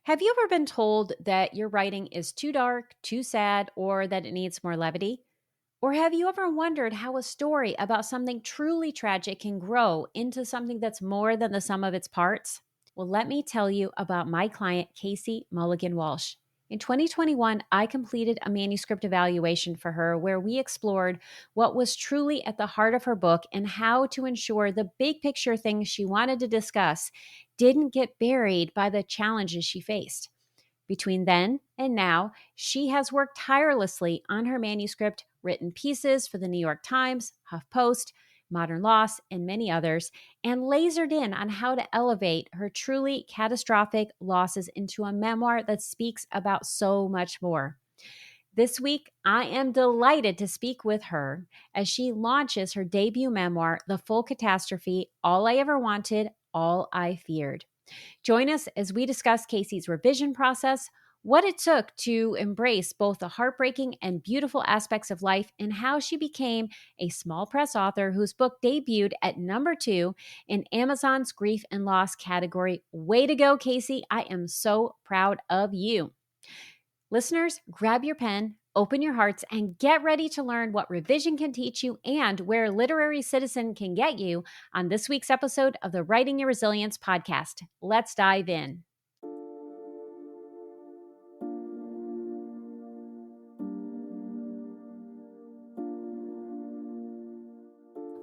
Have you ever been told that your writing is too dark, too sad, or that it needs more levity? Or have you ever wondered how a story about something truly tragic can grow into something that's more than the sum of its parts? Well, let me tell you about my client, Casey Mulligan Walsh. In 2021, I completed a manuscript evaluation for her where we explored what was truly at the heart of her book and how to ensure the big picture things she wanted to discuss didn't get buried by the challenges she faced. Between then and now, she has worked tirelessly on her manuscript, written pieces for the New York Times, HuffPost, Modern Loss, and many others, and lasered in on how to elevate her truly catastrophic losses into a memoir that speaks about so much more. This week, I am delighted to speak with her as she launches her debut memoir, The Full Catastrophe: All I Ever Wanted, All I Feared. Join us as we discuss Casey's revision process, what it took to embrace both the heartbreaking and beautiful aspects of life, and how she became a small press author whose book debuted at #2 in Amazon's grief and loss category. Way to go, Casey. I am so proud of you. Listeners, grab your pen, open your hearts, and get ready to learn what revision can teach you and where Literary Citizen can get you on this week's episode of the Writing Your Resilience podcast. Let's dive in.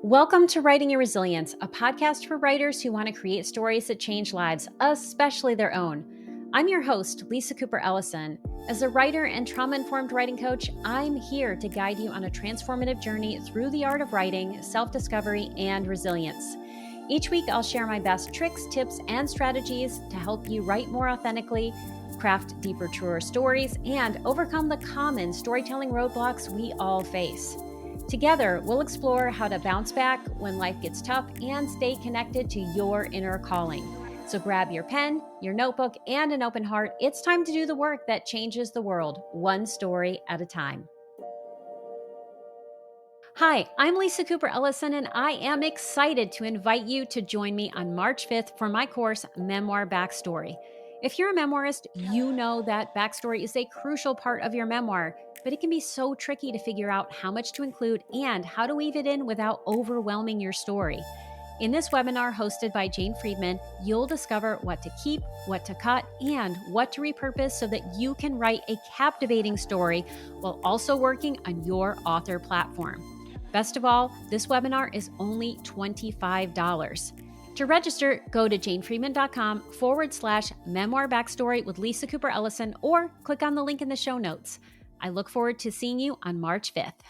Welcome to Writing Your Resilience, a podcast for writers who want to create stories that change lives, especially their own. I'm your host, Lisa Cooper Ellison. As a writer and trauma-informed writing coach, I'm here to guide you on a transformative journey through the art of writing, self-discovery, and resilience. Each week, I'll share my best tricks, tips, and strategies to help you write more authentically, craft deeper, truer stories, and overcome the common storytelling roadblocks we all face. Together, we'll explore how to bounce back when life gets tough and stay connected to your inner calling. So grab your pen, your notebook, and an open heart. It's time to do the work that changes the world, one story at a time. Hi, I'm Lisa Cooper Ellison, and I am excited to invite you to join me on March 5th for my course, Memoir Backstory. If you're a memoirist, you know that backstory is a crucial part of your memoir, but it can be so tricky to figure out how much to include and how to weave it in without overwhelming your story. In this webinar hosted by Jane Friedman, you'll discover what to keep, what to cut, and what to repurpose so that you can write a captivating story while also working on your author platform. Best of all, this webinar is only $25. To register, go to janefriedman.com/memoir backstory with Lisa Cooper Ellison or click on the link in the show notes. I look forward to seeing you on March 5th.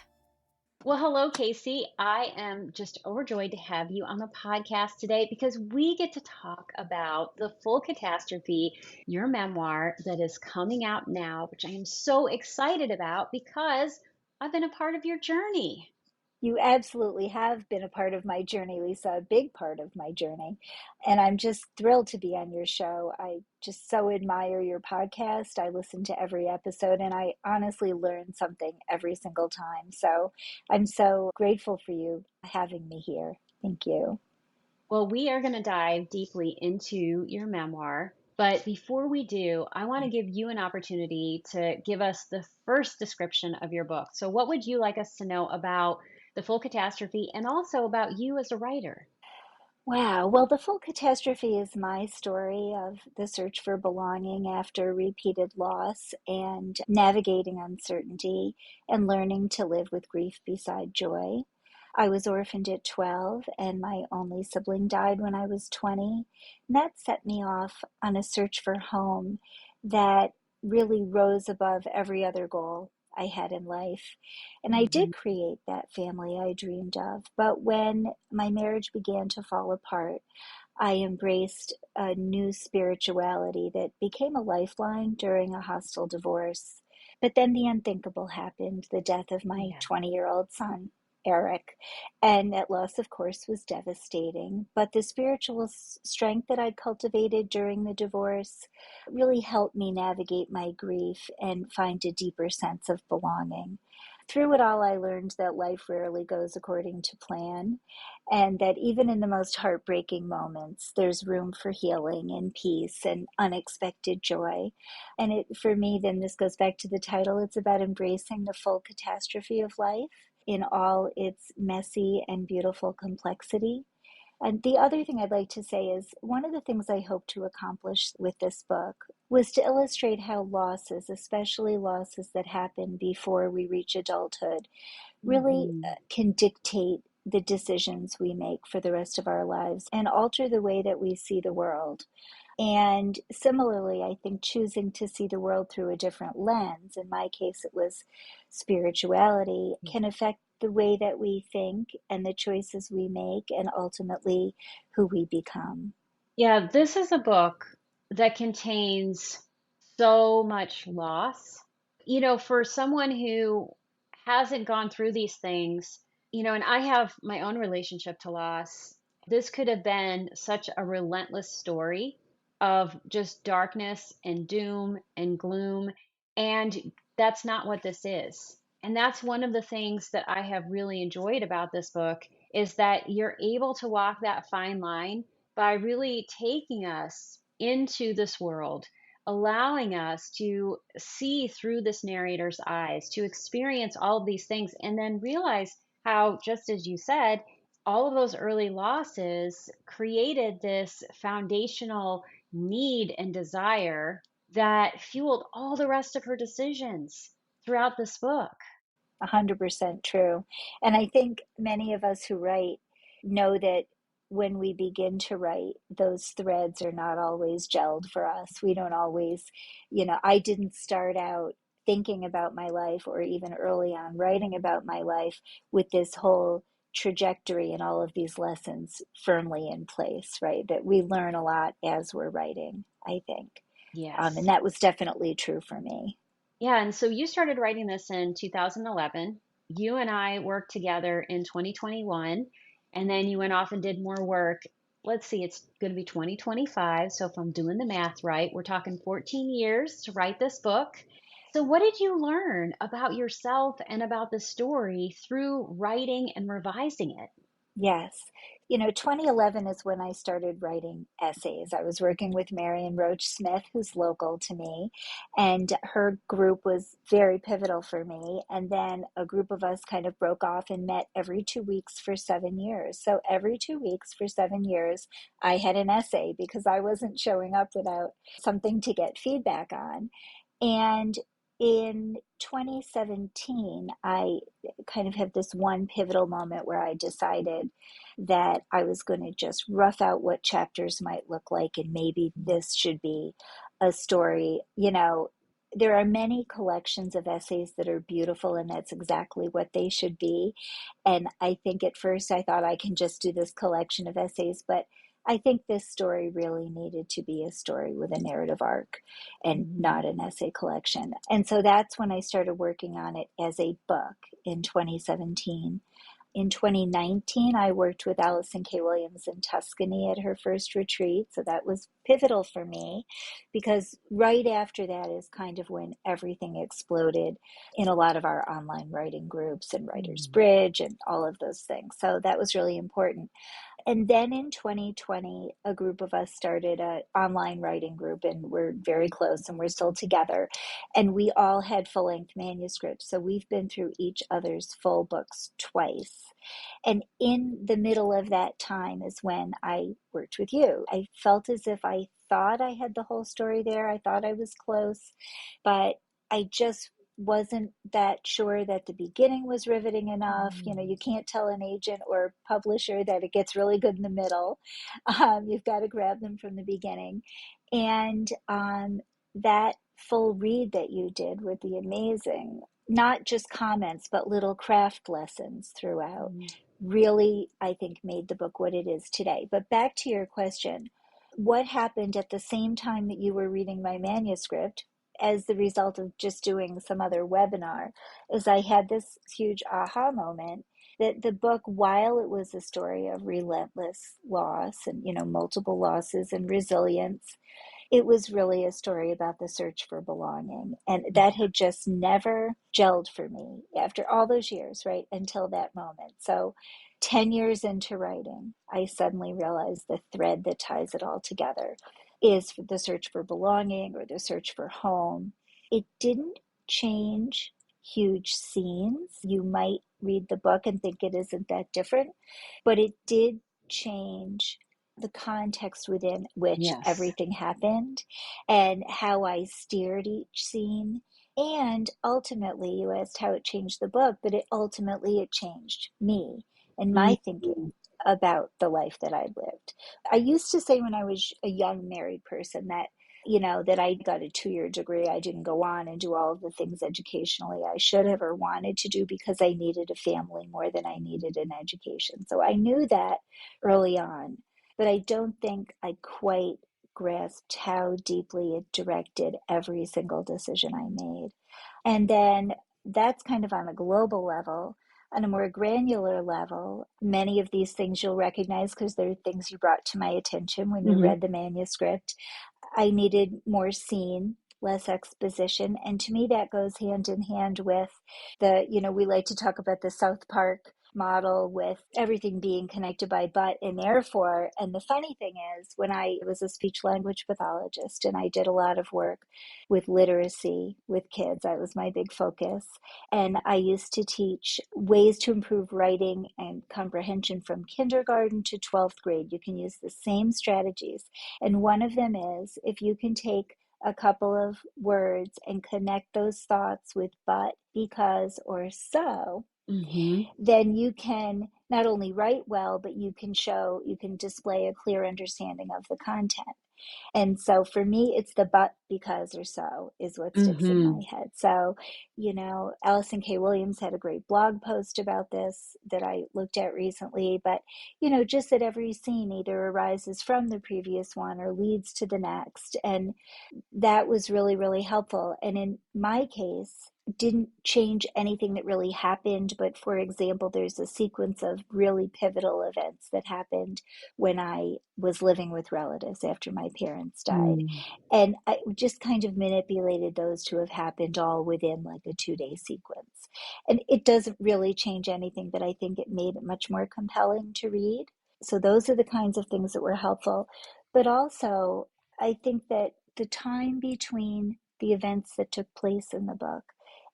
Well, hello, Casey. I am just overjoyed to have you on the podcast today because we get to talk about The Full Catastrophe, your memoir that is coming out now, which I am so excited about because I've been a part of your journey. You absolutely have been a part of my journey, Lisa, a big part of my journey. And I'm just thrilled to be on your show. I just so admire your podcast. I listen to every episode and I honestly learn something every single time. So I'm so grateful for you having me here. Thank you. Well, we are going to dive deeply into your memoir. But before we do, I want to give you an opportunity to give us the first description of your book. So, what would you like us to know about The Full Catastrophe and also about you as a writer? Wow. Well, The Full Catastrophe is my story of the search for belonging after repeated loss and navigating uncertainty and learning to live with grief beside joy. I was orphaned at 12 and my only sibling died when I was 20. And that set me off on a search for home that really rose above every other goal I had in life. And I did create that family I dreamed of. But when my marriage began to fall apart, I embraced a new spirituality that became a lifeline during a hostile divorce. But then the unthinkable happened, the death of my 20-year-old son, Eric. And that loss, of course, was devastating. But the spiritual strength that I'd cultivated during the divorce really helped me navigate my grief and find a deeper sense of belonging. Through it all, I learned that life rarely goes according to plan, and that even in the most heartbreaking moments, there's room for healing and peace and unexpected joy. And for me, then this goes back to the title, it's about embracing the full catastrophe of life in all its messy and beautiful complexity. And the other thing I'd like to say is one of the things I hope to accomplish with this book was to illustrate how losses, especially losses that happen before we reach adulthood, really Hmm. can dictate the decisions we make for the rest of our lives and alter the way that we see the world. And similarly, I think choosing to see the world through a different lens, in my case, it was spirituality, can affect the way that we think and the choices we make, and ultimately who we become. Yeah, this is a book that contains so much loss. For someone who hasn't gone through these things, and I have my own relationship to loss, this could have been such a relentless story of just darkness and doom and gloom. And that's not what this is. And that's one of the things that I have really enjoyed about this book is that you're able to walk that fine line by really taking us into this world, allowing us to see through this narrator's eyes, to experience all of these things, and then realize how, just as you said, all of those early losses created this foundational need and desire that fueled all the rest of her decisions throughout this book. 100% true. And I think many of us who write know that when we begin to write, those threads are not always gelled for us. We don't always, I didn't start out thinking about my life or even early on writing about my life with this whole trajectory and all of these lessons firmly in place, right? That we learn a lot as we're writing, I think. And Yes. that was definitely true for me. Yeah, and so you started writing this in 2011. You and I worked together in 2021, and then you went off and did more work. Let's see, it's going to be 2025. So if I'm doing the math right, we're talking 14 years to write this book. So what did you learn about yourself and about the story through writing and revising it? Yes. 2011 is when I started writing essays. I was working with Marion Roach Smith, who's local to me, and her group was very pivotal for me. And then a group of us kind of broke off and met every 2 weeks for 7 years. So every 2 weeks for 7 years, I had an essay because I wasn't showing up without something to get feedback on. And in 2017, I kind of had this one pivotal moment where I decided that I was going to just rough out what chapters might look like, and maybe this should be a story. There are many collections of essays that are beautiful, and that's exactly what they should be. And I think at first I thought I can just do this collection of essays, but I think this story really needed to be a story with a narrative arc and Mhm. not an essay collection. And so that's when I started working on it as a book in 2017. In 2019, I worked with Allison K. Williams in Tuscany at her first retreat. So that was pivotal for me because right after that is kind of when everything exploded in a lot of our online writing groups and Writer's Mm. Bridge and all of those things. So that was really important. And then in 2020, a group of us started an online writing group, and we're very close and we're still together. And we all had full length manuscripts. So we've been through each other's full books twice. And in the middle of that time is when I worked with you. I felt as if I thought I had the whole story there. I thought I was close, but I just wasn't that sure that the beginning was riveting enough. You Mm. can't tell an agent or publisher that it gets really good in the middle. You've got to grab them from the beginning. And that full read that you did with the amazing, not just comments, but little craft lessons throughout, Mm. really, I think, made the book what it is today. But back to your question, what happened at the same time that you were reading my manuscript as the result of just doing some other webinar is I had this huge aha moment that the book, while it was a story of relentless loss and multiple losses and resilience, it was really a story about the search for belonging. And that had just never gelled for me after all those years, right? Until that moment. So 10 years into writing, I suddenly realized the thread that ties it all together is the search for belonging or the search for home. It didn't change huge scenes. You might read the book and think it isn't that different, but it did change the context within which Yes. everything happened and how I steered each scene. And ultimately, you asked how it changed the book, but it changed me and my Mhm. thinking about the life that I lived. I used to say when I was a young married person that, that I got a 2-year degree. I didn't go on and do all of the things educationally I should have or wanted to do because I needed a family more than I needed an education. So I knew that early on, but I don't think I quite grasped how deeply it directed every single decision I made. And then that's kind of on a global level. On a more granular level, many of these things you'll recognize because they're things you brought to my attention when you Mhm. read the manuscript. I needed more scene, less exposition. And to me, that goes hand in hand with we like to talk about the South Park model with everything being connected by but and therefore. And the funny thing is, when I was a speech language pathologist and I did a lot of work with literacy with kids, that was my big focus. And I used to teach ways to improve writing and comprehension from kindergarten to 12th grade. You can use the same strategies. And one of them is if you can take a couple of words and connect those thoughts with but, because, or so, Mhm. then you can not only write well, but you can display a clear understanding of the content. And so for me, it's the but, because, or so is what sticks in my Mhm. head. So, Allison K. Williams had a great blog post about this that I looked at recently. But, just that every scene either arises from the previous one or leads to the next. And that was really, really helpful. And in my case, didn't change anything that really happened. But for example, there's a sequence of really pivotal events that happened when I was living with relatives after my parents died. Mm. And I just kind of manipulated those to have happened all within like a 2-day sequence. And it doesn't really change anything, but I think it made it much more compelling to read. So those are the kinds of things that were helpful. But also, I think that the time between the events that took place in the book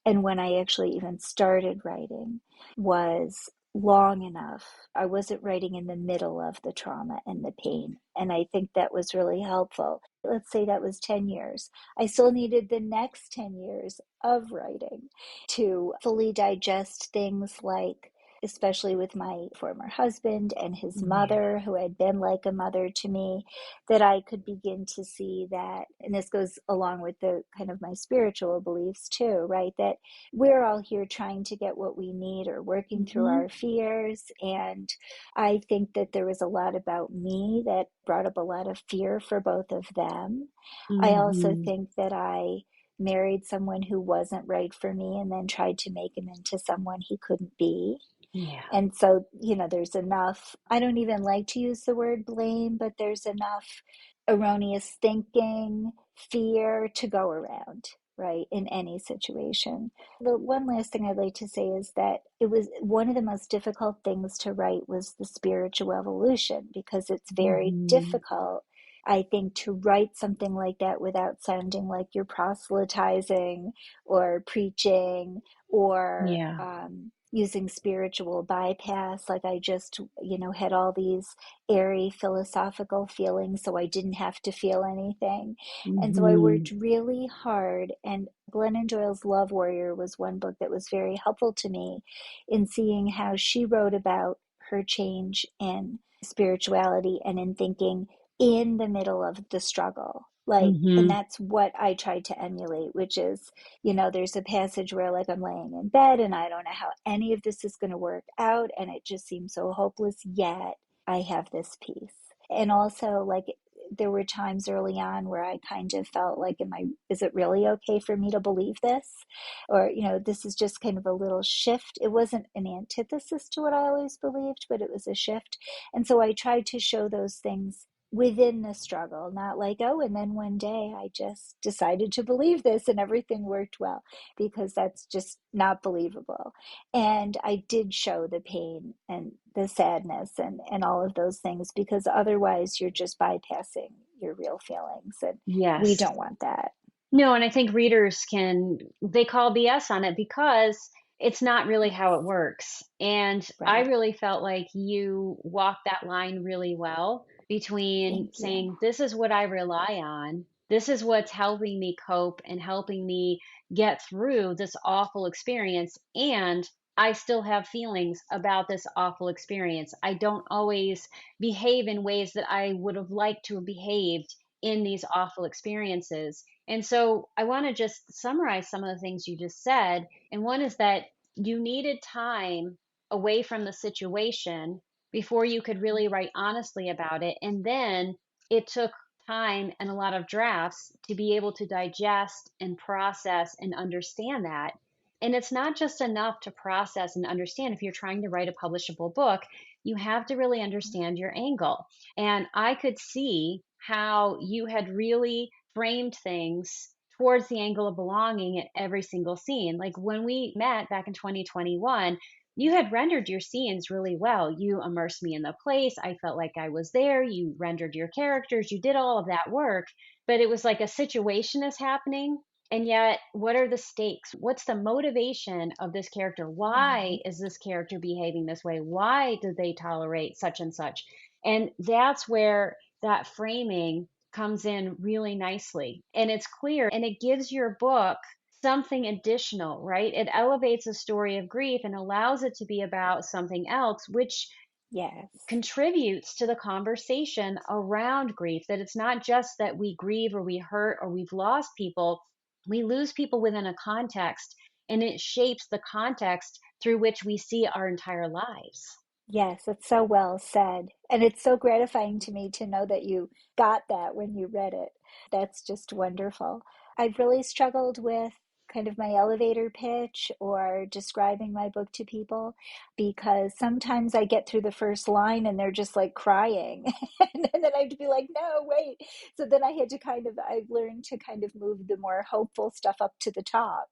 and when I actually even started writing was long enough. I wasn't writing in the middle of the trauma and the pain. And I think that was really helpful. Let's say that was 10 years. I still needed the next 10 years of writing to fully digest things like, especially with my former husband and his Yeah. mother, who had been like a mother to me, that I could begin to see that, and this goes along with the kind of my spiritual beliefs too, right? That we're all here trying to get what we need or working through Mhm. our fears. And I think that there was a lot about me that brought up a lot of fear for both of them. I also Mhm. think that I married someone who wasn't right for me and then tried to make him into someone he couldn't be. Yeah. And so, there's enough, I don't even like to use the word blame, but there's enough erroneous thinking, fear to go around, right, in any situation. The one last thing I'd like to say is that it was one of the most difficult things to write was the spiritual evolution because it's very Mhm. difficult. I think to write something like that without sounding like you're proselytizing or preaching or Yeah. using spiritual bypass. Like I just, had all these airy philosophical feelings, so I didn't have to feel anything. And so I Mhm. worked really hard. And Glennon Doyle's Love Warrior was one book that was very helpful to me in seeing how she wrote about her change in spirituality and in thinking in the middle of the struggle. Like, and Mhm. that's what I tried to emulate, which is, there's a passage where like I'm laying in bed and I don't know how any of this is going to work out. And it just seems so hopeless. Yet I have this peace. And also, like, there were times early on where I kind of felt like, is it really okay for me to believe this? Or, this is just kind of a little shift. It wasn't an antithesis to what I always believed, but it was a shift. And so I tried to show those things within the struggle, not like, oh, and then one day I just decided to believe this and everything worked well, because that's just not believable. And I did show the pain and the sadness and all of those things, because otherwise you're just bypassing your real feelings. And we Yes. don't want that. No, and I think readers they call BS on it because it's not really how it Yes, works. And I right. really felt like you walked that line really well between Thank you. saying, this is what I rely on. This is what's helping me cope and helping me get through this awful experience. And I still have feelings about this awful experience. I don't always behave in ways that I would have liked to have behaved in these awful experiences. And so I want to just summarize some of the things you just said. And one is that you needed time away from the situation before you could really write honestly about it. And then it took time and a lot of drafts to be able to digest and process and understand that. And it's not just enough to process and understand. If you're trying to write a publishable book, you have to really understand your angle. And I could see how you had really framed things towards the angle of belonging at every single scene. Like when we met back in 2021, you had rendered your scenes really well. You immersed me in the place. I felt like I was there. You rendered your characters. You did all of that work. But it was like a situation is happening. And yet, what are the stakes? What's the motivation of this character? Why Right. is this character behaving this way? Why do they tolerate such and such? And that's where that framing comes in really nicely. And it's clear and it gives your book something additional, right? It elevates a story of grief and allows it to be about something else, which Yes. contributes to the conversation around grief. That it's not just that we grieve or we hurt or we've lost people, we lose people within a context, and it shapes the context through which we see our entire lives. Yes, it's so well said. And it's so gratifying to me to know that you got that when you read it. That's just wonderful. I've really struggled with kind of my elevator pitch or describing my book to people, because sometimes I get through the first line and they're just like crying. And then I have to be like, no, wait. So then I've learned to kind of move the more hopeful stuff up to the top.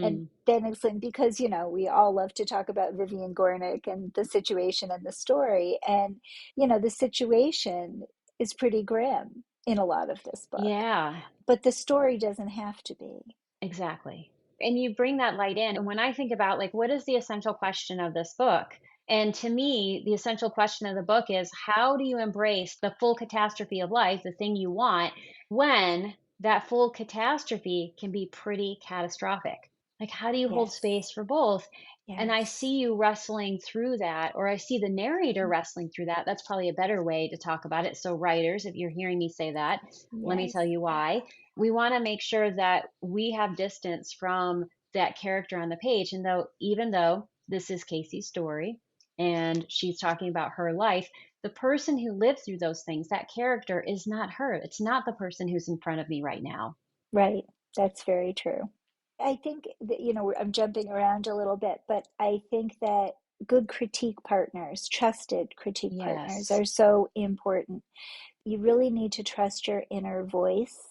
And Hmm. then excellent, because we all love to talk about Vivian Gornick and the situation and the story, and the situation is pretty grim in a lot of this book, Yeah. but the story doesn't have to be. Exactly. And you bring that light in. And when I think about like, what is the essential question of this book? And to me, the essential question of the book is how do you embrace the full catastrophe of life, the thing you want, when that full catastrophe can be pretty catastrophic? Like, how do you hold Yes, space for both? And I yes, see you wrestling through that, or I see the narrator wrestling through that. That's probably a better way to talk about it. So, writers, if you're hearing me say that, let me yes, tell you why. We want to make sure that we have distance from that character on the page. And even though this is Casey's story and she's talking about her life, the person who lived through those things, that character is not her. It's not the person who's in front of me right now. right. That's very true. I think that, I'm jumping around a little bit, but I think that good critique partners, trusted critique partners, Yes. are so important. You really need to trust your inner voice,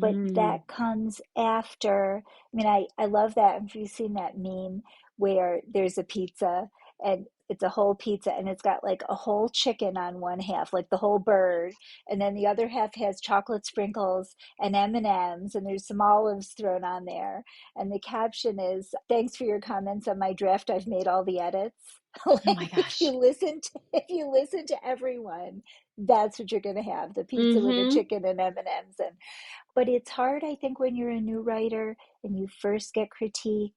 but Hmm. that comes after. I mean, I love that. Have you seen that meme where there's a pizza and it's a whole pizza and it's got like a whole chicken on one half, like the whole bird, and then the other half has chocolate sprinkles and M&Ms, and there's some olives thrown on there, and the caption is, "Thanks for your comments on my draft. I've made all the edits." Oh my Like gosh. if you listen to everyone, that's what you're going to have, the pizza with the Hmm. chicken and M&Ms. But it's hard, I think, when you're a new writer and you first get critique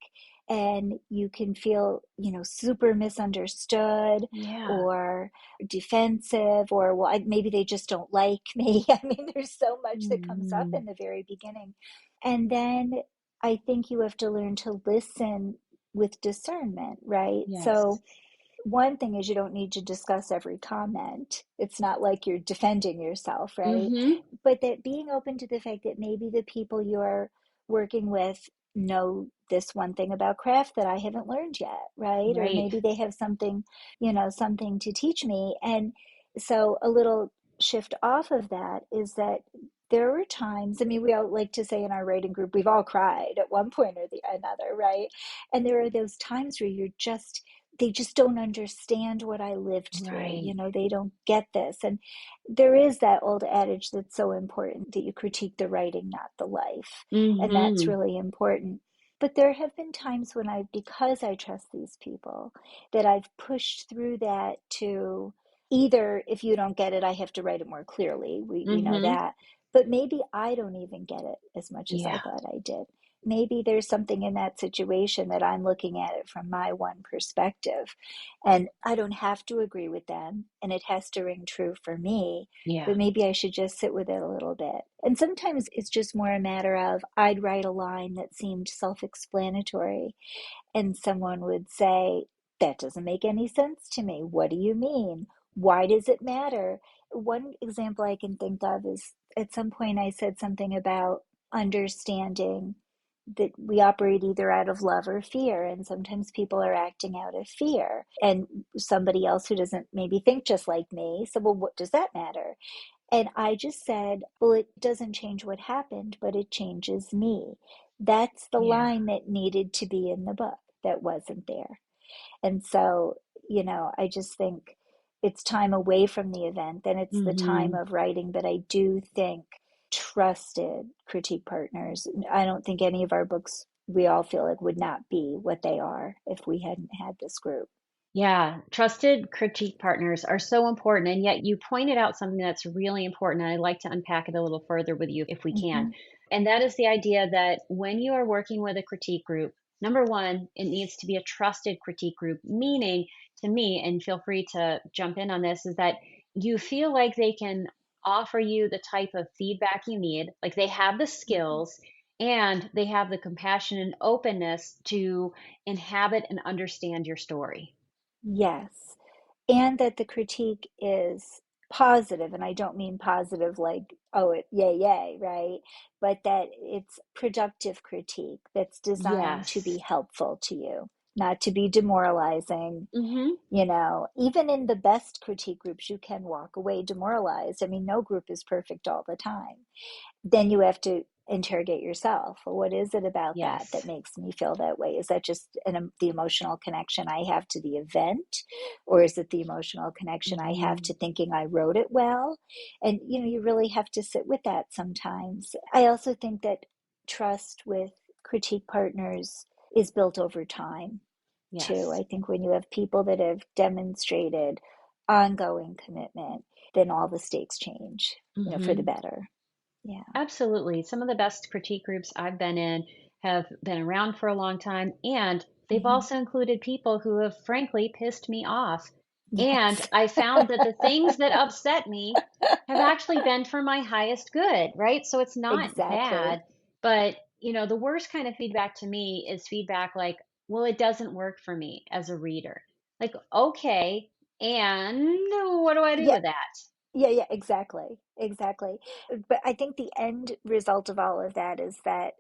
and you can feel, super misunderstood Yeah. or defensive, or, well, maybe they just don't like me. I mean, there's so much that comes up Hmm. in the very beginning. And then I think you have to learn to listen with discernment, right? Yes. So one thing is, you don't need to discuss every comment. It's not like you're defending yourself, right? Hmm. But that being open to the fact that maybe the people you're working with know this one thing about craft that I haven't learned yet, right? Or Right. maybe they have something, something to teach me. And so a little shift off of that is that there were times, I mean, we all like to say in our writing group, we've all cried at one point or the another, right? And there are those times where they just don't understand what I lived through. Right. They don't get this. And there is that old adage that's so important that you critique the writing, not the life. And that's Mm-hmm. really important. But there have been times when because I trust these people, that I've pushed through that to either, if you don't get it, I have to write it more clearly. We know Mm-hmm. that. But maybe I don't even get it as much as I Yeah. thought I did. Maybe there's something in that situation that I'm looking at it from my one perspective. And I don't have to agree with them, and it has to ring true for me. Yeah. But maybe I should just sit with it a little bit. And sometimes it's just more a matter of I'd write a line that seemed self explanatory, and someone would say, "That doesn't make any sense to me. What do you mean? Why does it matter?" One example I can think of is at some point I said something about understanding that we operate either out of love or fear, and sometimes people are acting out of fear. And somebody else who doesn't maybe think just like me said, "Well, what does that matter?" And I just said, "Well, it doesn't change what happened, but it changes me." That's the Yeah. line that needed to be in the book that wasn't there. And so, I just think it's time away from the event, then it's the time Mm-hmm. of writing. But I do think trusted critique partners, I don't think any of our books, we all feel like, would not be what they are if we hadn't had this group. Yeah, trusted critique partners are so important. And yet you pointed out something that's really important. And I'd like to unpack it a little further with you if we can. Hmm. And that is the idea that when you are working with a critique group, number one, it needs to be a trusted critique group, meaning to me, and feel free to jump in on this, is that you feel like they can offer you the type of feedback you need, like they have the Hmm. skills and they have the compassion and openness to inhabit and understand your story. Yes. And that the critique is positive, and I don't mean positive like, oh, yay, yay, right? But that it's productive critique that's designed to be Yes. helpful to you, not to be demoralizing. Mhm. Even in the best critique groups, you can walk away demoralized. I mean, no group is perfect all the time. Then you have to interrogate yourself. Well, what is it about that Yes. makes me feel that way? Is that just the emotional connection I have to the event? Or is it the emotional connection I have Mhm. to thinking I wrote it well? And, you really have to sit with that sometimes. I also think that trust with critique partners is built over time too. Yes. I think when you have people that have demonstrated ongoing commitment, then all the stakes change, for the Mhm. better. Yeah. Absolutely. Some of the best critique groups I've been in have been around for a long time, and they've Hmm. also included people who have frankly pissed me off. And Yes. I found that the things that upset me have actually been for my highest good, right? So it's not Exactly. bad, but the worst kind of feedback to me is feedback like, "Well, it doesn't work for me as a reader." Like, "Okay, and what do I do Yeah. with that?" Yeah, yeah, exactly. Exactly. But I think the end result of all of that is that,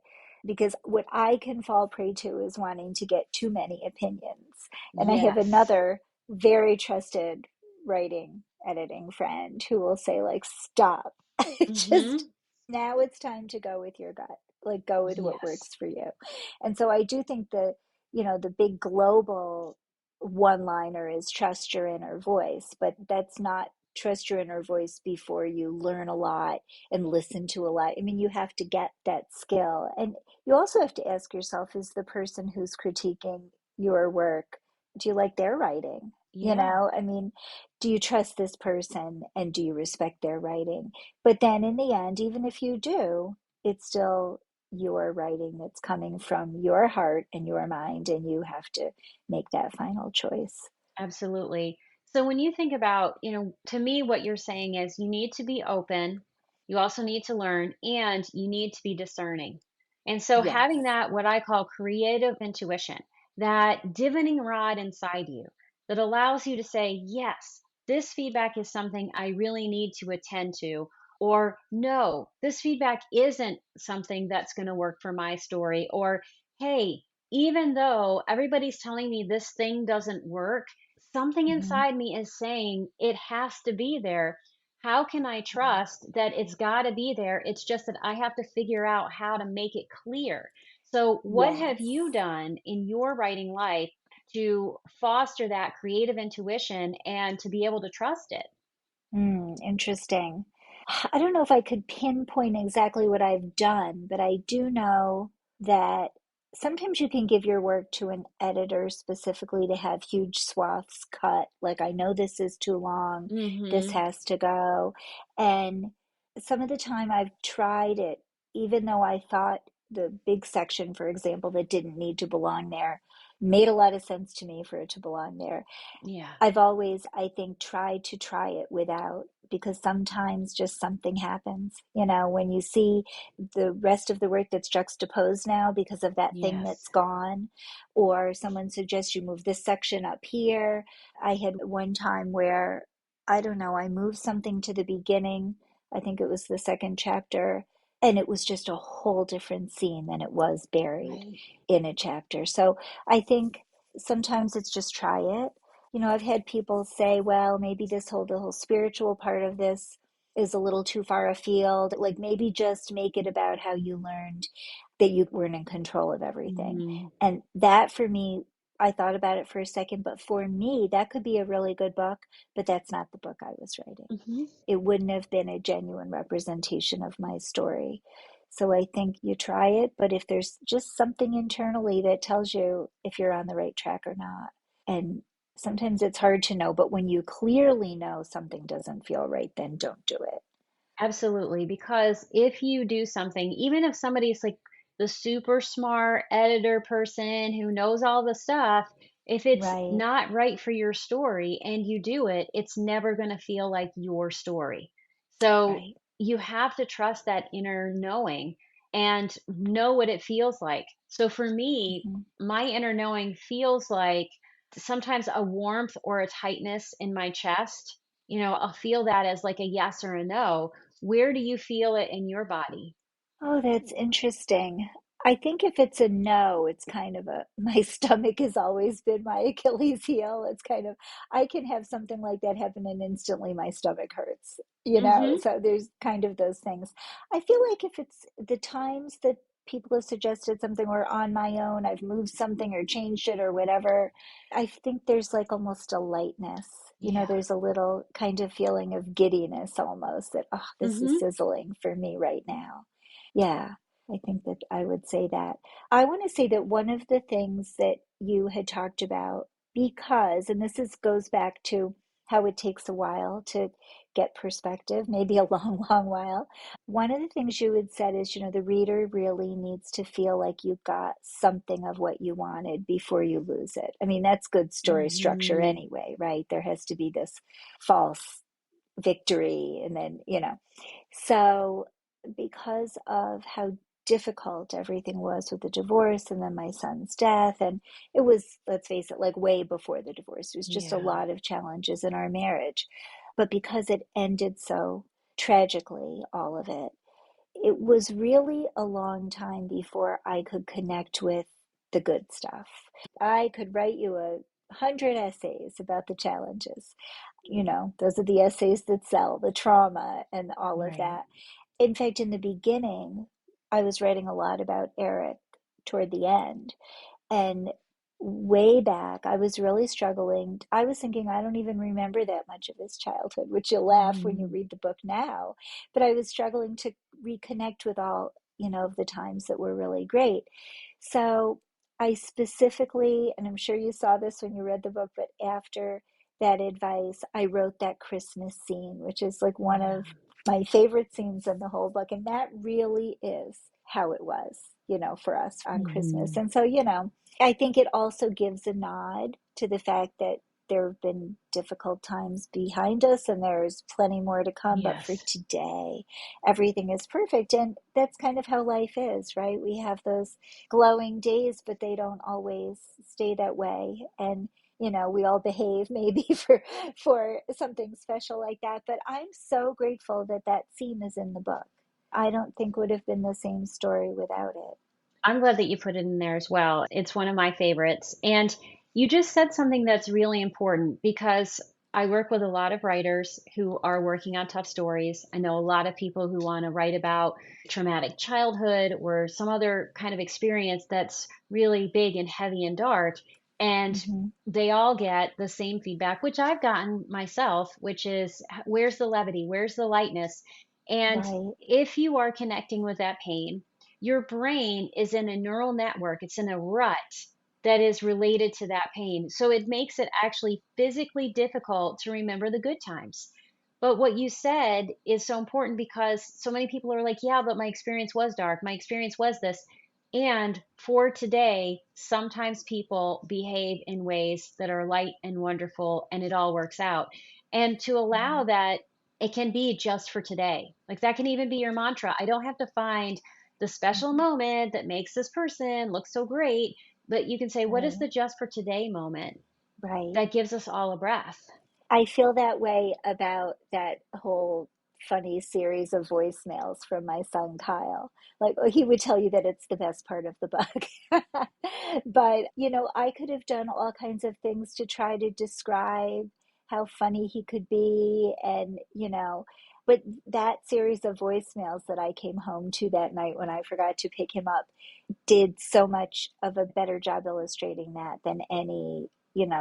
because what I can fall prey to is wanting to get too many opinions. And I have Yes. another very trusted writing editing friend who will say, like, "Stop. Just Mhm. now it's time to go with your gut. Like, go with what Yes. works for you." And so I do think the big global one liner is trust your inner voice, but that's not trust your inner voice before you learn a lot and listen to a lot. I mean, you have to get that skill. And you also have to ask yourself, is the person who's critiquing your work, do you like their writing? Yeah. I mean, do you trust this person and do you respect their writing? But then in the end, even if you do, it's still your writing that's coming from your heart and your mind, and you have to make that final choice. Absolutely. So when you think about, to me, what you're saying is you need to be open, you also need to learn, and you need to be discerning. And so having Yes. that, what I call creative intuition, that divining rod inside you that allows you to say, yes, this feedback is something I really need to attend to, or no, this feedback isn't something that's going to work for my story, or hey, even though everybody's telling me this thing doesn't work, something Hmm. inside me is saying it has to be there. how can I trust that it's got to be there? It's just that I have to figure out how to make it clear. So, what have Yes. you done in your writing life to foster that creative intuition and to be able to trust it? Interesting. I don't know if I could pinpoint exactly what I've done, but I do know that sometimes you can give your work to an editor specifically to have huge swaths cut. Like, I know this is too long, this Mhm. has to go. And some of the time I've tried it, even though I thought the big section, for example, that didn't need to belong there, made a lot of sense to me for it to belong there. Yeah. I've always, I think, tried to try it without, because sometimes just something happens. When you see the rest of the work that's juxtaposed now because of that thing Yes. that's gone, or someone suggests you move this section up here. I had one time where, I don't know, I moved something to the beginning. I think it was the second chapter, and it was just a whole different scene than it was buried Right. in a chapter. So I think sometimes it's just try it. I've had people say, well, maybe the whole spiritual part of this is a little too far afield. Like, maybe just make it about how you learned that you weren't in control of everything. Mhm. And that, for me, I thought about it for a second, but for me, that could be a really good book, but that's not the book I was writing. Mhm. It wouldn't have been a genuine representation of my story. So I think you try it, but if there's just something internally that tells you if you're on the right track or not, and sometimes it's hard to know, but when you clearly know something doesn't feel right, then don't do it. Absolutely, because if you do something, even if somebody's like the super smart editor person who knows all the stuff, if it's Right, not right for your story and you do it, it's never going to feel like your story. So right. you have to trust that inner knowing and know what it feels like. So for me, Hmm. my inner knowing feels like sometimes a warmth or a tightness in my chest. I'll feel that as like a yes or a no. Where do you feel it in your body? Oh, that's interesting. I think if it's a no, it's kind of my stomach has always been my Achilles heel. It's kind of, I can have something like that happen and instantly my stomach hurts. Mhm. So there's kind of those things. I feel like if it's the times that people have suggested something or on my own, I've moved something or changed it or whatever, I think there's like almost a lightness. Yeah. There's a little kind of feeling of giddiness almost that, oh, this is Mhm. sizzling for me right now. Yeah, I think that I would say that. I want to say that one of the things that you had talked about, because, and this goes back to how it takes a while to get perspective, maybe a long, long while. One of the things you had said is, the reader really needs to feel like you got something of what you wanted before you lose it. I mean, that's good story structure Mhm. anyway, right? There has to be this false victory and then. So, because of how difficult everything was with the divorce and then my son's death, and it was, let's face it, like way before the divorce, there was just a Yeah. lot of challenges in our marriage. But because it ended so tragically, all of it was really a long time before I could connect with the good stuff. I could write you 100 essays about the challenges. Those are the essays that sell, the trauma and all of Right. that. In fact, in the beginning, I was writing a lot about Eric toward the end. And way back, I was really struggling. I was thinking, I don't even remember that much of his childhood, which you'll laugh when you Mm. read the book now. But I was struggling to reconnect with all, of the times that were really great. So I specifically, and I'm sure you saw this when you read the book, but after that advice, I wrote that Christmas scene, which is like one of Yeah. my favorite scenes in the whole book. And that really is how it was, for us on Christmas. Mhm. And so, I think it also gives a nod to the fact that there have been difficult times behind us and there's plenty more to come. But for Yes. today, everything is perfect. And that's kind of how life is, right? We have those glowing days, but they don't always stay that way. And we all behave maybe for something special like that. But I'm so grateful that that scene is in the book. I don't think would have been the same story without it. I'm glad that you put it in there as well. It's one of my favorites. And you just said something that's really important because I work with a lot of writers who are working on tough stories. I know a lot of people who want to write about traumatic childhood or some other kind of experience that's really big and heavy and dark. And Hmm. they all get the same feedback, which I've gotten myself, which is where's the levity? Where's the lightness? And Right, if you are connecting with that pain, your brain is in a neural network, it's in a rut that is related to that pain. So it makes it actually physically difficult to remember the good times. But what you said is so important because so many people are like, yeah, but my experience was dark. My experience was this. And for today, sometimes people behave in ways that are light and wonderful and it all works out. And to allow right, that, it can be just for today. Like that can even be your mantra. I don't have to find the special mhm, moment that makes this person look so great, but you can say, what is right, the just for today moment right. that gives us all a breath? I feel that way about that whole funny series of voicemails from my son Kyle. Like, he would tell you that it's the best part of the book. But, I could have done all kinds of things to try to describe how funny he could be. But that series of voicemails that I came home to that night when I forgot to pick him up did so much of a better job illustrating that than any,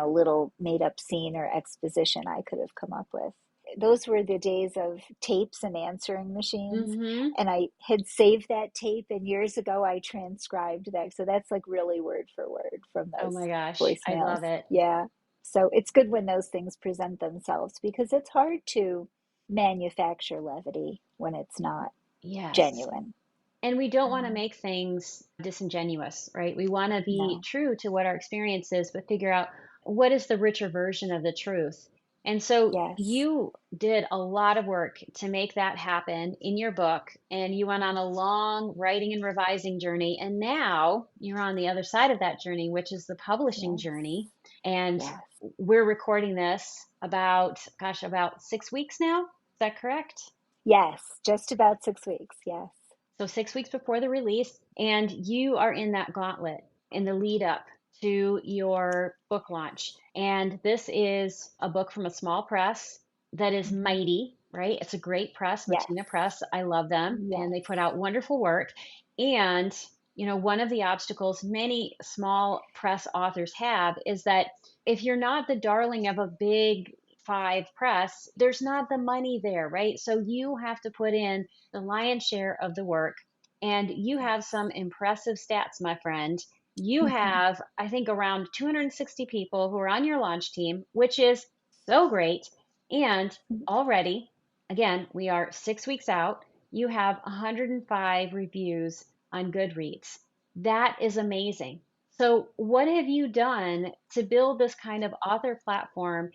little made up scene or exposition I could have come up with. Those were the days of tapes and answering machines. Mm-hmm. And I had saved that tape, and years ago I transcribed that. So that's like really word for word from Oh those my gosh, I voicemails. love it. Yeah. So it's good when those things present themselves because it's hard to manufacture levity when it's not Yes. genuine. And we don't want to Um, make things disingenuous, right? We want to be no. true to what our experience is, but figure out what is the richer version of the truth. And so Yes. you did a lot of work to make that happen in your book, and you went on a long writing and revising journey. And now you're on the other side of that journey, which is the publishing Yes. journey. And Yes. we're recording this about, gosh, about 6 weeks now. Is that correct? Yes. Just about 6 weeks. Yes. So 6 weeks before the release, and you are in that gauntlet in the lead up to your book launch. And this is a book from a small press that is Hmm. mighty, right? It's a great press, Yes. Matina Press. I love them, and Yes. they put out wonderful work. And one of the obstacles many small press authors have is that if you're not the darling of a big five press, there's not the money there, right? So you have to put in the lion's share of the work. And you have some impressive stats, my friend. You Hmm. have, I think, around 260 people who are on your launch team, which is so great. And already, again, we are 6 weeks out. You have 105 reviews on Goodreads. That is amazing. So, what have you done to build this kind of author platform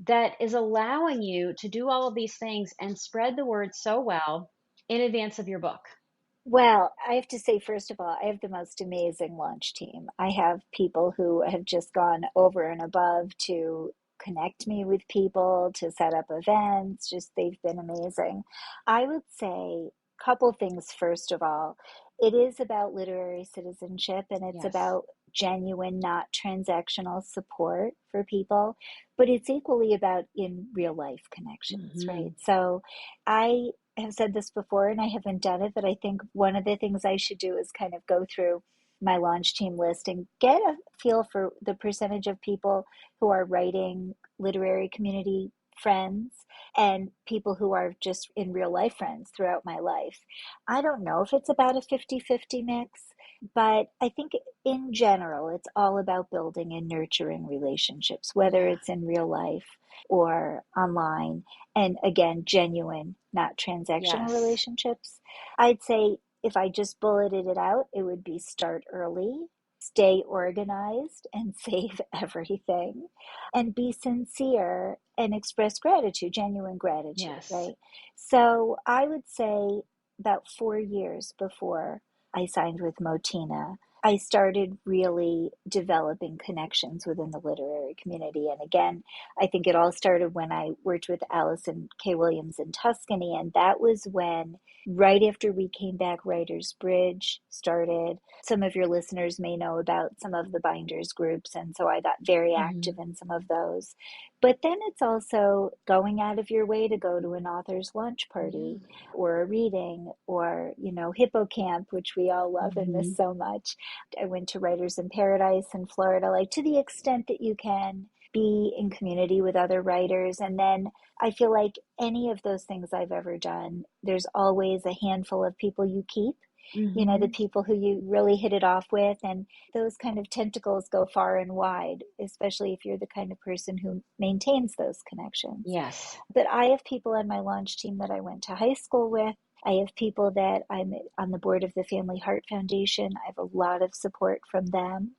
that is allowing you to do all of these things and spread the word so well in advance of your book? Well, I have to say, first of all, I have the most amazing launch team. I have people who have just gone over and above to connect me with people, to set up events. Just they've been amazing. I would say a couple things. First of all, it is about literary citizenship and it's Yes. about genuine, not transactional support for people, but it's equally about in real life connections, Hmm. right? So I have said this before and I haven't done it, but I think one of the things I should do is kind of go through my launch team list and get a feel for the percentage of people who are writing literary community friends and people who are just in real life friends throughout my life. I don't know if it's about a 50-50 mix, but I think in general, it's all about building and nurturing relationships, whether Yeah. it's in real life or online and again, genuine, not transactional Yes. relationships. I'd say if I just bulleted it out, it would be start early, stay organized, and save everything, and be sincere and express gratitude, genuine gratitude, Yes. right? So I would say about 4 years before I signed with Motina, I started really developing connections within the literary community. And again, I think it all started when I worked with Allison K. Williams in Tuscany. And that was when, right after we came back, Writers Bridge started. Some of your listeners may know about some of the binders groups. And so I got very active Hmm. in some of those. But then it's also going out of your way to go to an author's lunch party or a reading or, Hippocamp, which we all love and miss Hmm. so much. I went to Writers in Paradise in Florida, like to the extent that you can be in community with other writers. And then I feel like any of those things I've ever done, there's always a handful of people you keep, the Hmm. people who you really hit it off with. And those kind of tentacles go far and wide, especially if you're the kind of person who maintains those connections. Yes. But I have people on my launch team that I went to high school with. I have people that I'm on the board of the Family Heart Foundation. I have a lot of support from them.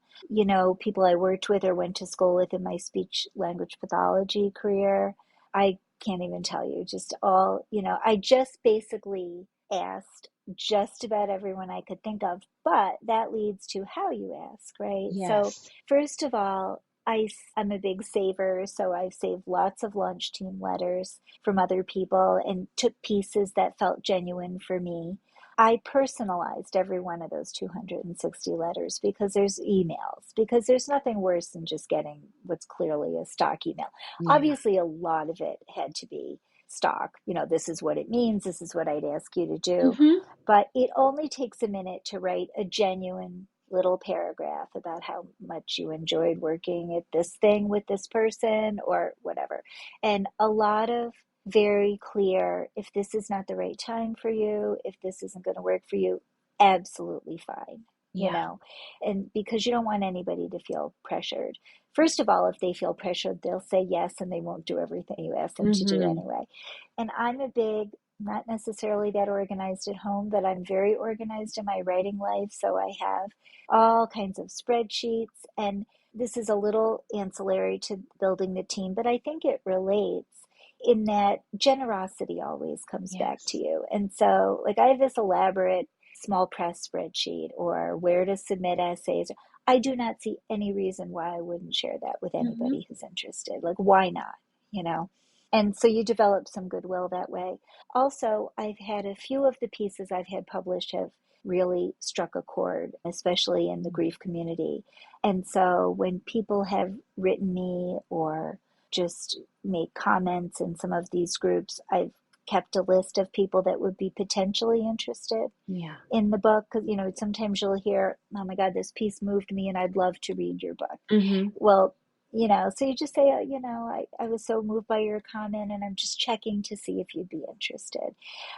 People I worked with or went to school with in my speech language pathology career. I can't even tell you, just all, I just basically asked just about everyone I could think of, but that leads to how you ask, right? So, Yes. first of all, I'm a big saver, so I've saved lots of lunch team letters from other people and took pieces that felt genuine for me. I personalized every one of those 260 letters because there's emails, because there's nothing worse than just getting what's clearly a stock email. Yeah. Obviously, a lot of it had to be stock. This is what it means, this is what I'd ask you to do. Hmm. But it only takes a minute to write a genuine little paragraph about how much you enjoyed working at this thing with this person or whatever. And a lot of very clear, if this is not the right time for you, if this isn't going to work for you, absolutely fine, you Yeah. know, and because you don't want anybody to feel pressured. First of all, if they feel pressured, they'll say yes and they won't do everything you ask them to do Hmm. anyway. And I'm a big, not necessarily that organized at home, but I'm very organized in my writing life. So I have all kinds of spreadsheets. And this is a little ancillary to building the team, but I think it relates in that generosity always comes back to Yes. you. And so, like, I have this elaborate small press spreadsheet or where to submit essays. I do not see any reason why I wouldn't share that with Hmm. anybody who's interested. Like, why not? You know? And so you develop some goodwill that way. Also, I've had a few of the pieces I've had published have really struck a chord, especially in the grief community. And so when people have written me or just make comments in some of these groups, I've kept a list of people that would be potentially interested Yeah. in the book. Because, sometimes you'll hear, oh my God, this piece moved me and I'd love to read your book. Hmm. Well, so you just say, I was so moved by your comment and I'm just checking to see if you'd be interested.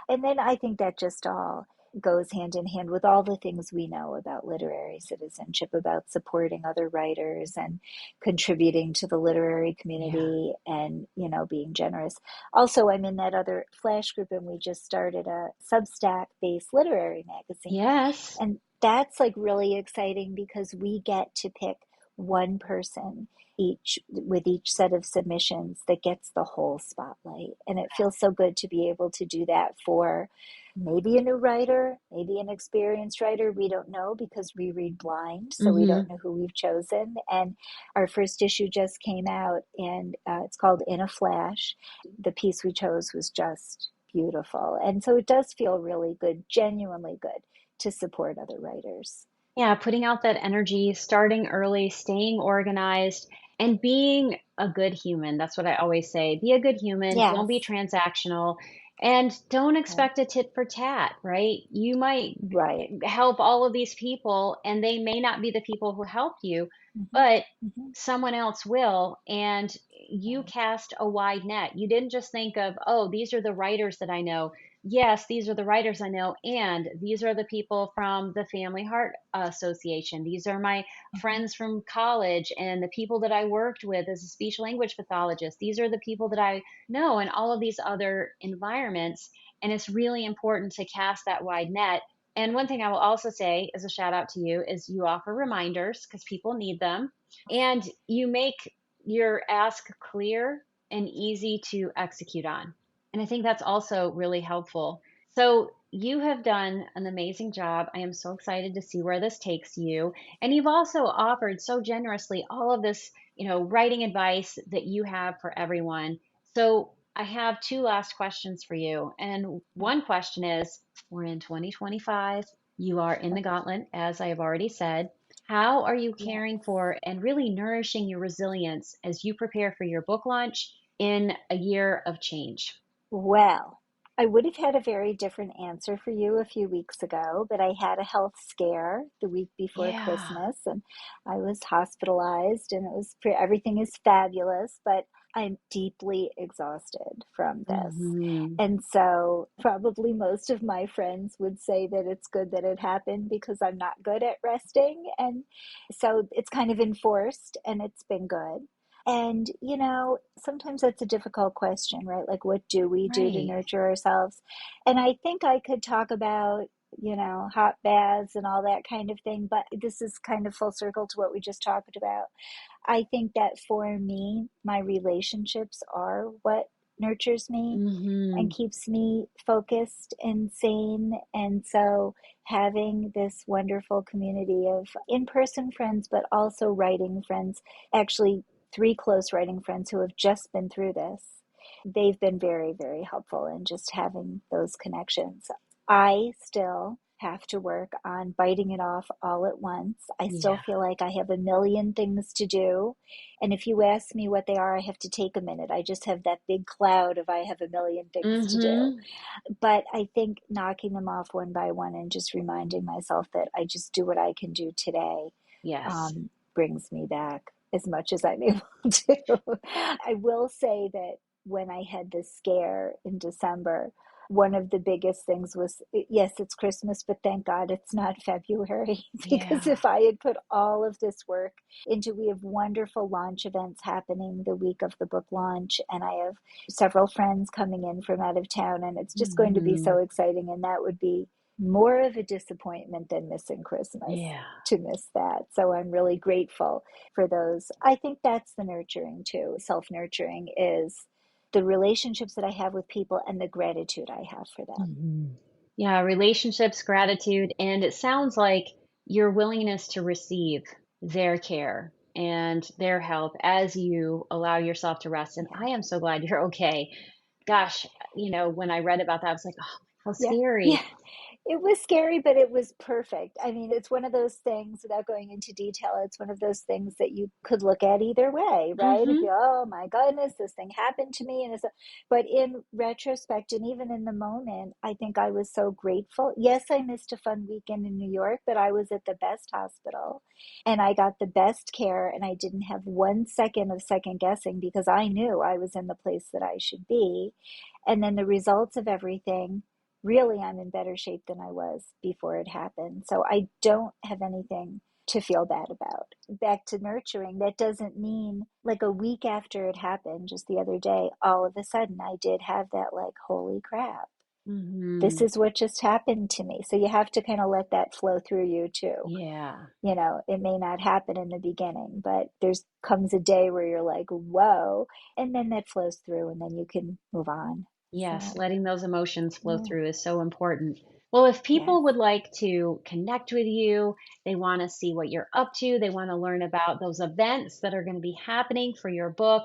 And then I think that just all goes hand in hand with all the things we know about literary citizenship, about supporting other writers and contributing to the literary Yeah. community and, being generous. Also, I'm in that other Flash group and we just started a Substack based literary magazine. Yes. And that's like really exciting because we get to pick one person each with each set of submissions that gets the whole spotlight. And it feels so good to be able to do that for maybe a new writer, maybe an experienced writer. We don't know because we read blind, so we Hmm. don't know who we've chosen. And our first issue just came out, and it's called In a Flash. The piece we chose was just beautiful. And so it does feel really good, genuinely good, to support other writers. Yeah, putting out that energy, starting early, staying organized, and being a good human. That's what I always say. Be a good human. Don't be Yes, transactional. And don't right, expect a tit for tat, right? You might right. help all of these people, and they may not be the people who help you, Hmm. but Hmm. someone else will. And you Right. cast a wide net. You didn't just think of, oh, these are the writers that I know. Yes, these are the writers I know, and these are the people from the Family Heart Association. These are my Hmm. friends from college and the people that I worked with as a speech language pathologist. These are the people that I know in all of these other environments. And it's really important to cast that wide net. And one thing I will also say as a shout out to you is you offer reminders because people need them, and you make your ask clear and easy to execute on. And I think that's also really helpful. So you have done an amazing job. I am so excited to see where this takes you. And you've also offered so generously all of this, writing advice that you have for everyone. So I have two last questions for you. And one question is, we're in 2025. You are in the gauntlet, as I have already said. How are you Yeah. caring for and really nourishing your resilience as you prepare for your book launch in a year of change? Well, I would have had a very different answer for you a few weeks ago, but I had a health scare the week before Yeah. Christmas and I was hospitalized and everything is fabulous, but I'm deeply exhausted from this. Hmm. And so probably most of my friends would say that it's good that it happened because I'm not good at resting. And so it's kind of enforced and it's been good. And, sometimes that's a difficult question, right? Like, what do we do to Right. nurture ourselves? And I think I could talk about, hot baths and all that kind of thing, but this is kind of full circle to what we just talked about. I think that for me, my relationships are what nurtures me and Hmm. keeps me focused and sane. And so having this wonderful community of in-person friends, but also writing friends, actually three close writing friends who have just been through this, they've been very, very helpful in just having those connections. I still have to work on biting it off all at once. I still Yeah. feel like I have a million things to do. And if you ask me what they are, I have to take a minute. I just have that big cloud of I have a million things to do. Hmm. But I think knocking them off one by one and just reminding myself that I just do what I can do today Yes. brings me back as much as I'm able to. I will say that when I had this scare in December, one of the biggest things was yes, it's Christmas, but thank God it's not February because Yeah. if I had put all of this work into, we have wonderful launch events happening the week of the book launch, and I have several friends coming in from out of town, and it's just going to be Hmm. so exciting. And that would be more of a disappointment than missing Christmas Yeah. to miss that. So I'm really grateful for those. I think that's the nurturing too. Self nurturing is the relationships that I have with people and the gratitude I have for them. Hmm. Yeah. Relationships, gratitude, and it sounds like your willingness to receive their care and their help as you allow yourself to rest. And Yeah. I am so glad you're okay. Gosh, when I read about that, I was like, oh, how Yeah. Yeah. scary. It was scary, but it was perfect. I mean, it's one of those things, without going into detail, it's one of those things that you could look at either way, right? If you, Hmm. oh my goodness, this thing happened to me. But in retrospect, and even in the moment, I think I was so grateful. Yes, I missed a fun weekend in New York, but I was at the best hospital and I got the best care and I didn't have 1 second of second guessing because I knew I was in the place that I should be. And then the results of everything, really, I'm in better shape than I was before it happened. So I don't have anything to feel bad about. Back to nurturing, that doesn't mean like a week after it happened, just the other day, all of a sudden I did have that like, holy crap, this Hmm. is what just happened to me. So you have to kind of let that flow through you too. Yeah. It may not happen in the beginning, but there's comes a day where you're like, whoa, and then that flows through and then you can move on. Yes, So, letting those emotions flow yeah, through is so important. Well, if yes. people would like to connect with you, they want to see what you're up to, they want to learn about those events that are going to be happening for your book,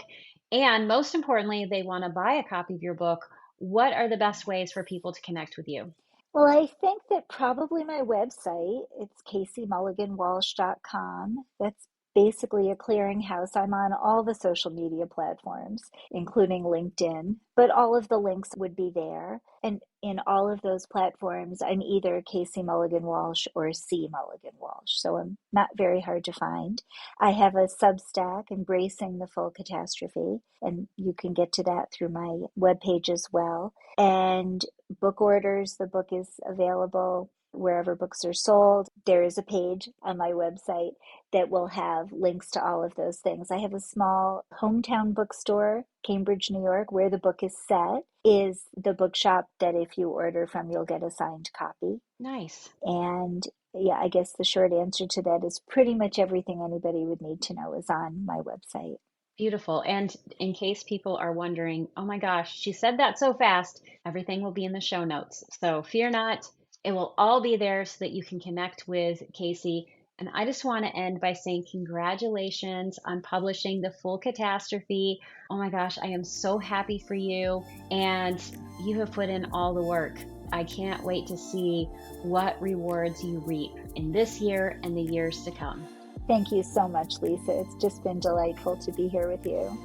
and most importantly, they want to buy a copy of your book, what are the best ways for people to connect with you? Well, I think that probably my website, it's CaseyMulliganWalsh.com. That's basically a clearinghouse. I'm on all the social media platforms, including LinkedIn, but all of the links would be there. And in all of those platforms, I'm either Casey Mulligan Walsh or C Mulligan Walsh. So I'm not very hard to find. I have a Substack, Embracing the Full Catastrophe, and you can get to that through my webpage as well. And book orders, the book is available wherever books are sold. There is a page on my website that will have links to all of those things. I have a small hometown bookstore, Cambridge, New York, where the book is set, is the bookshop that if you order from, you'll get a signed copy. Nice. And yeah, I guess the short answer to that is pretty much everything anybody would need to know is on my website. Beautiful. And in case people are wondering, oh my gosh, she said that so fast, everything will be in the show notes. So fear not, it will all be there so that you can connect with Casey. And I just want to end by saying congratulations on publishing the full Catastrophe. Oh my gosh, I am so happy for you. And you have put in all the work. I can't wait to see what rewards you reap in this year and the years to come. Thank you so much, Lisa. It's just been delightful to be here with you.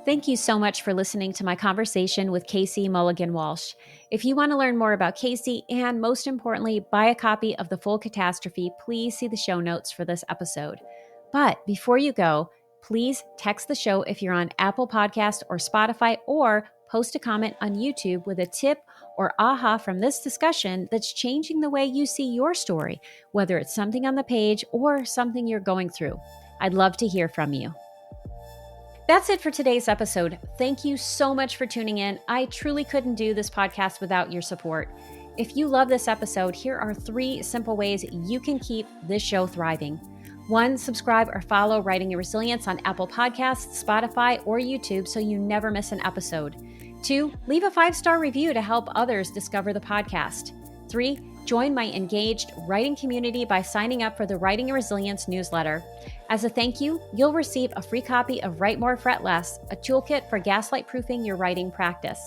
Thank you so much for listening to my conversation with Casey Mulligan Walsh. If you want to learn more about Casey and, most importantly, buy a copy of The Full Catastrophe, please see the show notes for this episode. But before you go, please text the show if you're on Apple Podcast or Spotify, or post a comment on YouTube with a tip or aha from this discussion that's changing the way you see your story, whether it's something on the page or something you're going through. I'd love to hear from you. That's it for today's episode. Thank you so much for tuning in. I truly couldn't do this podcast without your support. If you love this episode, here are 3 simple ways you can keep this show thriving. 1, subscribe or follow Writing Your Resilience on Apple Podcasts, Spotify, or YouTube so you never miss an episode. 2, leave a 5-star review to help others discover the podcast. 3, join my engaged writing community by signing up for the Writing Your Resilience newsletter. As a thank you, you'll receive a free copy of Write More, Fret Less, a toolkit for gaslight proofing your writing practice.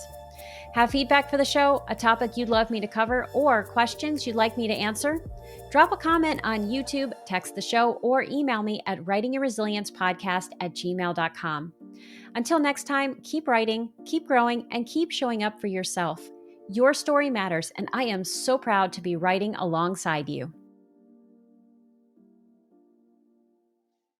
Have feedback for the show, a topic you'd love me to cover, or questions you'd like me to answer? Drop a comment on YouTube, text the show, or email me at writingyourresiliencepodcast@gmail.com. Until next time, keep writing, keep growing, and keep showing up for yourself. Your story matters, and I am so proud to be writing alongside you.